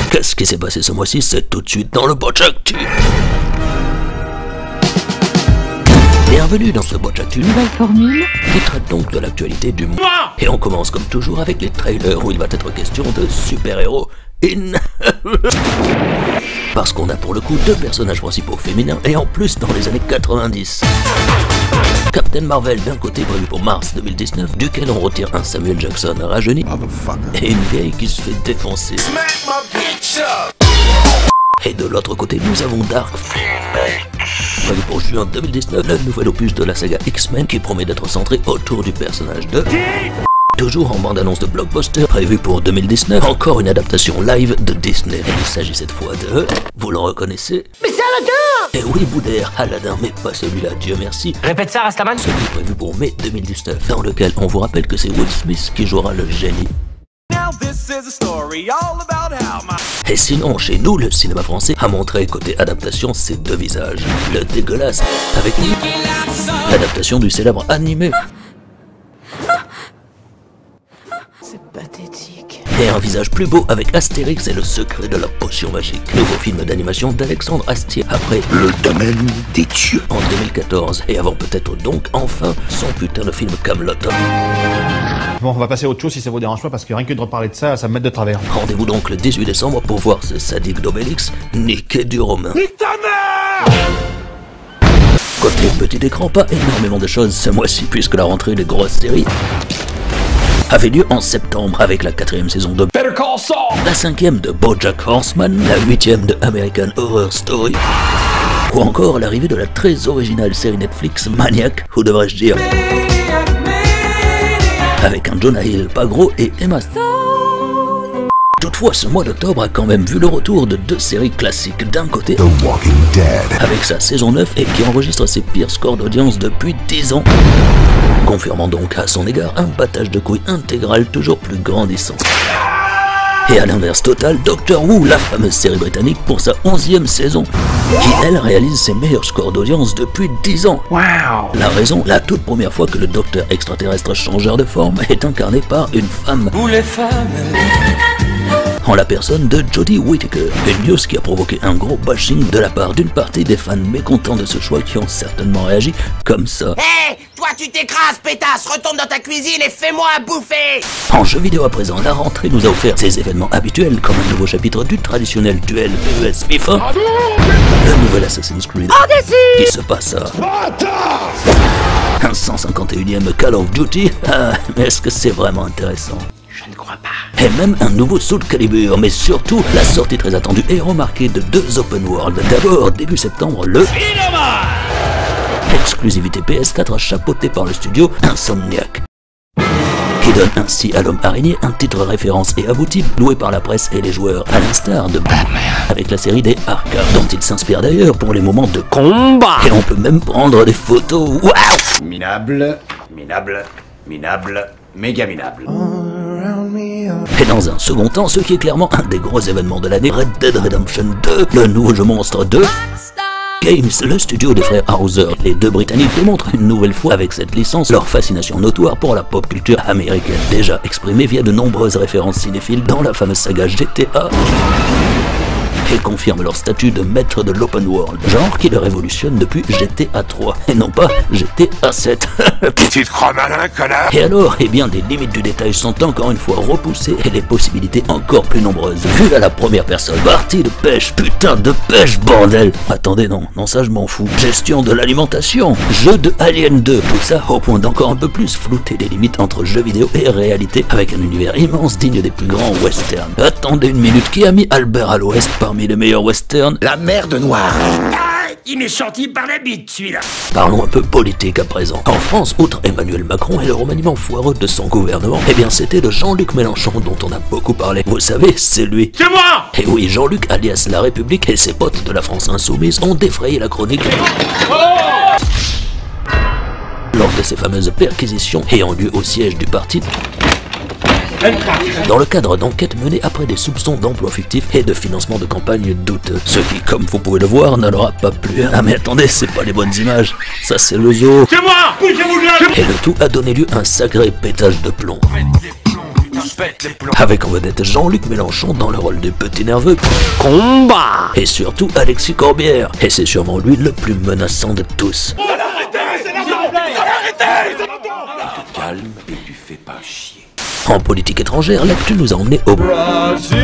Qu'est-ce qui s'est passé ce mois-ci? C'est tout de suite dans le Botch Actu. Bienvenue dans ce Botch Actu, nouvelle formule, qui traite donc de l'actualité du mois. Et on commence comme toujours avec les trailers où il va être question de super-héros parce qu'on a pour le coup deux personnages principaux féminins et en plus dans les années 90. Captain Marvel d'un côté prévu pour mars 2019, duquel on retire un Samuel Jackson rajeuni et une vieille qui se fait défoncer. Et de l'autre côté, nous avons Dark prévu pour juin 2019, le nouvel opus de la saga X-Men qui promet d'être centré autour du personnage de... Toujours en bande-annonce de blockbuster, prévu pour 2019, encore une adaptation live de Disney. Et il s'agit cette fois de... Vous le reconnaissez? Mais c'est Aladdin! Et oui, Boudère, Aladdin, mais pas celui-là, Dieu merci. Répète ça, Rastaman. Celui prévu pour mai 2019, dans lequel on vous rappelle que c'est Will Smith qui jouera le génie. Et sinon, chez nous, le cinéma français a montré côté adaptation ses deux visages. Le dégueulasse, avec l'adaptation du célèbre animé. C'est pathétique. Et un visage plus beau avec Astérix et le secret de la potion magique. Nouveau film d'animation d'Alexandre Astier après Le Domaine des Dieux en 2014. Et avant peut-être donc enfin son putain de film Kaamelott. Bon, on va passer à autre chose si ça vous dérange pas parce que rien que de reparler de ça, ça me met de travers. Rendez-vous donc le 18 décembre pour voir ce sadique d'Obélix niquer du Romain. Nique ta mère! Côté petit écran, pas énormément de choses ce mois-ci puisque la rentrée des grosses séries avait lieu en septembre avec la 4ème saison de Better Call Saul, la 5ème de BoJack Horseman, la 8ème de American Horror Story, ou encore l'arrivée de la très originale série Netflix Maniac, ou devrais-je dire, avec un Jonah Hill pas gros et Emma Stone. Toutefois, ce mois d'octobre a quand même vu le retour de deux séries classiques. D'un côté, The Walking Dead, avec sa saison 9 et qui enregistre ses pires scores d'audience depuis 10 ans, confirmant donc à son égard un battage de couilles intégral toujours plus grandissant. Et à l'inverse total, Doctor Who, la fameuse série britannique pour sa 11e saison, qui elle réalise ses meilleurs scores d'audience depuis 10 ans. Wow. La raison, la toute première fois que le docteur extraterrestre changeur de forme est incarné par une femme. Vous les femmes. En la personne de Jodie Whittaker, une news qui a provoqué un gros bashing de la part d'une partie des fans mécontents de ce choix qui ont certainement réagi comme ça. Hé, toi tu t'écrases, pétasse, retourne dans ta cuisine et fais-moi à bouffer. En jeu vidéo à présent, la rentrée nous a offert ses événements habituels comme un nouveau chapitre du traditionnel duel PES FIFA, le nouvel Assassin's Creed qui se passe à un 151e Call of Duty. Ah, mais est-ce que c'est vraiment intéressant? Je ne crois pas. Et même un nouveau Soul Calibur, mais surtout la sortie très attendue et remarquée de deux open world. D'abord, début septembre, le exclusivité PS4 chapeautée par le studio Insomniac, qui donne ainsi à l'homme araignée un titre référence et abouti, loué par la presse et les joueurs, à l'instar de Batman, avec la série des Arkham, dont il s'inspire d'ailleurs pour les moments de combat. Et on peut même prendre des photos. Waouh! Minable, minable, minable, méga minable. Et dans un second temps, ce qui est clairement un des gros événements de l'année, Red Dead Redemption 2, le nouveau jeu monstre de Games, le studio des frères Hauser. Les deux Britanniques démontrent une nouvelle fois avec cette licence leur fascination notoire pour la pop culture américaine, déjà exprimée via de nombreuses références cinéphiles dans la fameuse saga GTA, et confirment leur statut de maître de l'open world, genre qui le révolutionne depuis GTA 3, et non pas GTA 7. Tu te crois malin, connard? Et alors, eh bien, les limites du détail sont encore une fois repoussées et les possibilités encore plus nombreuses. Vu à la première personne, partie de pêche, putain de pêche, bordel! Attendez, non, ça je m'en fous. Gestion de l'alimentation, jeu de Alien 2, tout ça au point d'encore un peu plus flouter les limites entre jeux vidéo et réalité, avec un univers immense digne des plus grands westerns. Attendez une minute, qui a mis Albert à l'ouest parmi les meilleurs westerns? La merde noire. Il m'est sorti par la bite, celui-là. Parlons un peu politique à présent. En France, outre Emmanuel Macron et le remaniement foireux de son gouvernement, eh bien c'était de Jean-Luc Mélenchon dont on a beaucoup parlé. Vous savez, c'est lui. C'est moi! Et oui, Jean-Luc alias La République et ses potes de la France Insoumise ont défrayé la chronique lors de ces fameuses perquisitions ayant lieu au siège du parti dans le cadre d'enquêtes menées après des soupçons d'emploi fictif et de financement de campagne douteux. Ce qui, comme vous pouvez le voir, ne leur a pas plu. Ah mais attendez, c'est pas les bonnes images, ça c'est le zoo. C'est moi, poussez-vous de là. Et le tout a donné lieu à un sacré pétage de plomb. Avec en vedette Jean-Luc Mélenchon dans le rôle du petit nerveux. Combat. Et surtout Alexis Corbière. Et c'est sûrement lui le plus menaçant de tous. Calme et tu fais pas chier. En politique étrangère, l'actu nous a emmené au Brésil,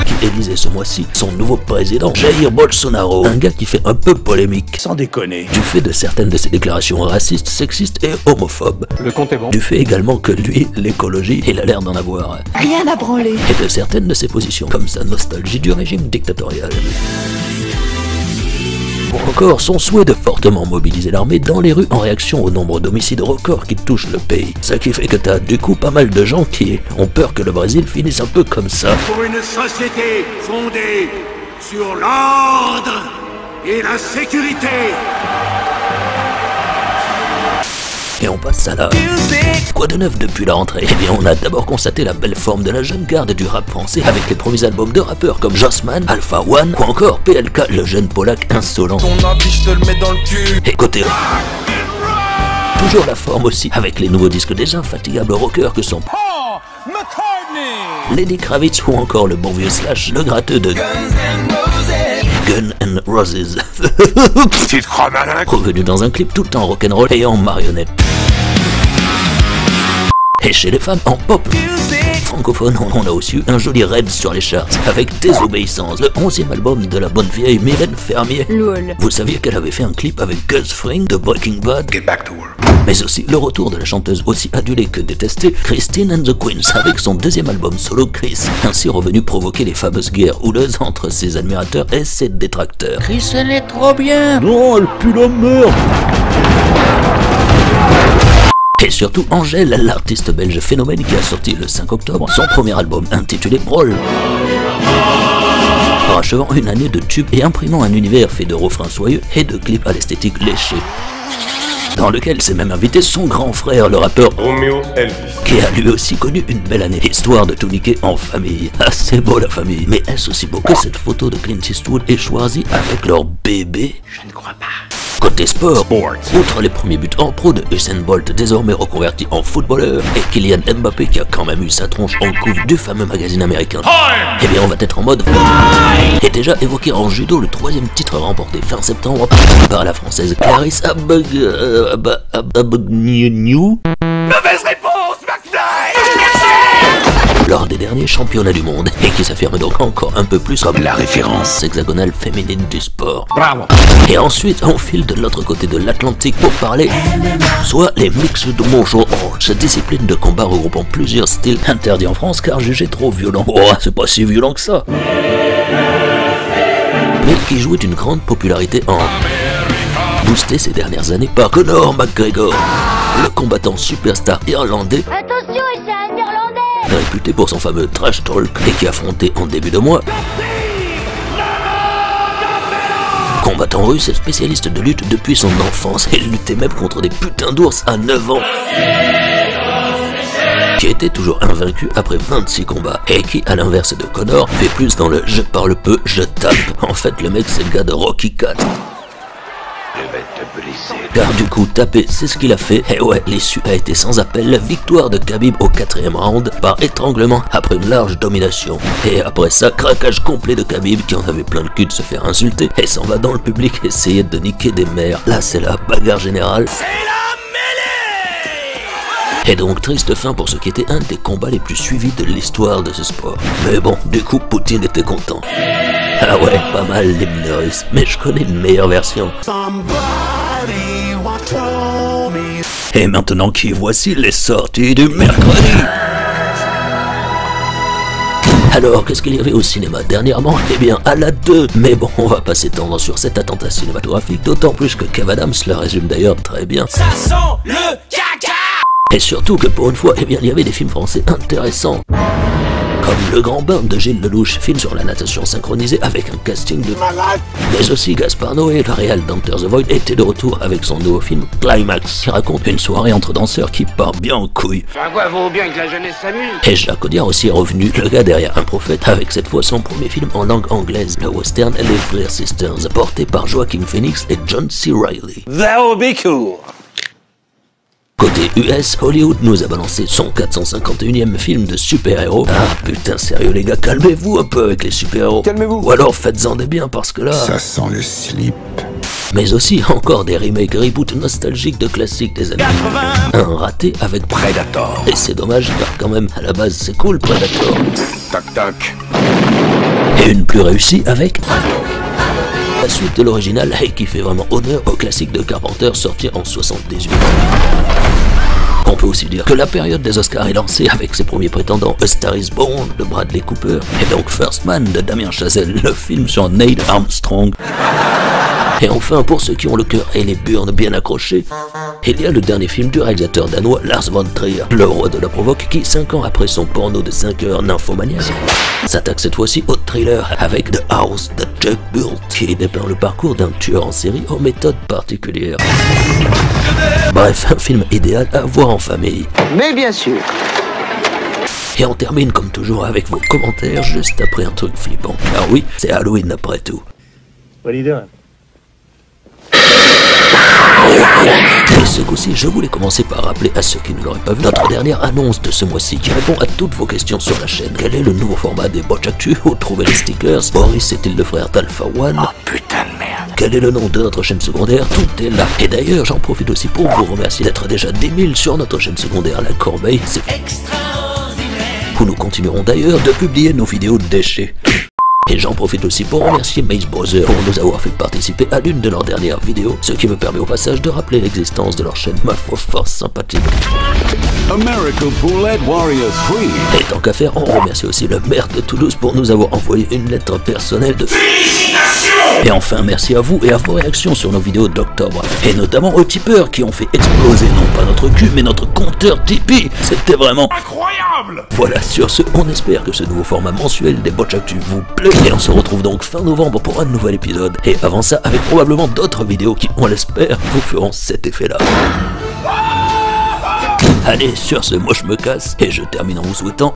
qui élisait ce mois-ci son nouveau président, Jair Bolsonaro, un gars qui fait un peu polémique. Sans déconner. Du fait de certaines de ses déclarations racistes, sexistes et homophobes. Le compte est bon. Du fait également que lui, l'écologie, il a l'air d'en avoir. Rien à branler. Et de certaines de ses positions, comme sa nostalgie du régime dictatorial. Ou encore son souhait de fortement mobiliser l'armée dans les rues en réaction au nombre d'homicides records qui touchent le pays. Ce qui fait que t'as du coup pas mal de gens qui ont peur que le Brésil finisse un peu comme ça. Pour une société fondée sur l'ordre et la sécurité. Et on passe à la... Quoi de neuf depuis la rentrée? Eh bien on a d'abord constaté la belle forme de la jeune garde du rap français avec les premiers albums de rappeurs comme Jossman, Alpha One ou encore PLK, le jeune Polak insolent. Ton avis je te le mets dans le cul. Et côté... Toujours la forme aussi avec les nouveaux disques des infatigables rockers que sont Paul McCartney, Lenny Kravitz ou encore le bon vieux Slash, le gratteux de Gun and Roses. Tu te crois malin? Revenu dans un clip tout en rock'n'roll et en marionnette. Et chez les femmes en pop francophone, on a aussi eu un joli raid sur les charts avec Désobéissance, le 11e album de la bonne vieille Mylène Fermier. Lol. Vous saviez qu'elle avait fait un clip avec Gus Fring de Breaking Bad? Get back to work. Mais aussi le retour de la chanteuse aussi adulée que détestée, Christine and the Queens, avec son deuxième album solo Chris, ainsi revenu provoquer les fameuses guerres houleuses entre ses admirateurs et ses détracteurs. Chris, elle est trop bien! Non, elle pue la merde! Et surtout Angèle, l'artiste belge phénomène qui a sorti le 5 octobre son premier album intitulé Brawl. Parachevant une année de tubes et imprimant un univers fait de refrains soyeux et de clips à l'esthétique léchée. Dans lequel s'est même invité son grand frère, le rappeur Romeo Elvis, qui a lui aussi connu une belle année, histoire de tout niquer en famille. Ah, c'est beau la famille. Mais est-ce aussi beau que cette photo de Clint Eastwood et Schwarzy avec leur bébé? Je ne crois pas. Côté sport, outre les premiers buts en pro de Usain Bolt, désormais reconverti en footballeur, et Kylian Mbappé qui a quand même eu sa tronche en couve du fameux magazine américain, eh bien on va être en mode et déjà évoqué en judo le 3e titre remporté fin septembre par la française Clarisse Abagniou. Mauvaise réponse, McFly! Lors des derniers championnats du monde, et qui s'affirme donc encore un peu plus comme La référence. hexagonale féminine du sport. Bravo. Et ensuite, on file de l'autre côté de l'Atlantique pour parler soit les mixed martial arts, discipline de combat regroupant plusieurs styles interdits en France car jugés trop violents. Oh, c'est pas si violent que ça. Mais qui jouait une grande popularité en boosté ces dernières années par Conor McGregor, le combattant superstar irlandais. Attention, c'est un Irlandais! Réputé pour son fameux trash talk et qui affrontait en début de mois combattant russe et spécialiste de lutte depuis son enfance et luttait même contre des putains d'ours à 9 ans qui était toujours invaincu après 26 combats et qui, à l'inverse de Conor, fait plus dans le je parle peu, je tape. En fait, le mec c'est le gars de Rocky 4. Je vais te briser. Car du coup, taper, c'est ce qu'il a fait. Et ouais, l'issue a été sans appel, la victoire de Khabib au 4e round par étranglement après une large domination. Et après ça, craquage complet de Khabib qui en avait plein le cul de se faire insulter et s'en va dans le public essayer de niquer des mères. Là, c'est la bagarre générale. C'est la mêlée! Et donc, triste fin pour ce qui était un des combats les plus suivis de l'histoire de ce sport. Mais bon, du coup, Poutine était content. Ah ouais, pas mal l'hymne russe, mais je connais une meilleure version. Et maintenant qui voici les sorties du mercredi. Alors, qu'est-ce qu'il y avait au cinéma dernièrement? Eh bien, à la 2. Mais bon, on va pas s'étendre sur cet attentat cinématographique, d'autant plus que Kev Adams le résume d'ailleurs très bien. Ça sent le caca! Et surtout que pour une fois, eh bien, il y avait des films français intéressants. Comme Le Grand Bain de Gilles Lelouch, film sur la natation synchronisée avec un casting de malade. Mais aussi Gaspard Noé, le réal d'Enter the Void, était de retour avec son nouveau film Climax, qui raconte une soirée entre danseurs qui part bien en couille. À quoi vaut bien que la jeunesse s'amuse? Et Jacques Audiard aussi est revenu, le gars derrière Un Prophète, avec cette fois son premier film en langue anglaise, le western Les Frères Sisters, porté par Joaquin Phoenix et John C. Reilly. That would be cool. Côté US, Hollywood nous a balancé son 451e film de super-héros. Ah putain, sérieux les gars, calmez-vous un peu avec les super-héros. Calmez-vous. Ou alors faites-en des biens parce que là... Ça sent le slip. Mais aussi encore des remakes reboot nostalgiques de classiques des années 80. Un raté avec Predator. Et c'est dommage car quand même, à la base c'est cool Predator. Tac tac. Et une plus réussie avec... la suite de l'original et qui fait vraiment honneur au classique de Carpenter sorti en 78. On peut aussi dire que la période des Oscars est lancée avec ses premiers prétendants A Star is Born de Bradley Cooper et donc First Man de Damien Chazelle, le film sur Neil Armstrong. Et enfin, pour ceux qui ont le cœur et les burnes bien accrochés, il y a le dernier film du réalisateur danois Lars von Trier, le roi de la provoque qui, 5 ans après son porno de 5 heures Nymphomaniac, s'attaque cette fois-ci au thriller avec The House That Jack Built, qui dépeint le parcours d'un tueur en série aux méthodes particulières. Bref, un film idéal à voir en famille. Mais bien sûr. Et on termine comme toujours avec vos commentaires juste après un truc flippant. Car oui, c'est Halloween après tout. What are you doing? Et ce coup-ci, je voulais commencer par rappeler à ceux qui ne l'auraient pas vu notre dernière annonce de ce mois-ci qui répond à toutes vos questions sur la chaîne. Quel est le nouveau format des Botch Actu? Où trouver les stickers? Boris est-il le frère d'Alpha One? Oh putain de merde. Quel est le nom de notre chaîne secondaire? Tout est là. Et d'ailleurs, j'en profite aussi pour vous remercier d'être déjà des 1000 sur notre chaîne secondaire La Corbeille. C'est extraordinaire. Où nous continuerons d'ailleurs de publier nos vidéos de déchets. Et j'en profite aussi pour remercier Maze Brother pour nous avoir fait participer à l'une de leurs dernières vidéos, ce qui me permet au passage de rappeler l'existence de leur chaîne ma foi fort sympathique. American Bullet Warrior 3. Et tant qu'à faire, on remercie aussi le maire de Toulouse pour nous avoir envoyé une lettre personnelle de félicitations. Et enfin, merci à vous et à vos réactions sur nos vidéos d'octobre, et notamment aux tipeurs qui ont fait exploser non pas notre cul, mais notre compteur Tipeee. C'était vraiment incroyable. Voilà, sur ce, on espère que ce nouveau format mensuel des Botch Actu vous plaît. Et on se retrouve donc fin novembre pour un nouvel épisode. Et avant ça, avec probablement d'autres vidéos qui, on l'espère, vous feront cet effet-là. Allez, sur ce, moi je me casse et je termine en vous souhaitant...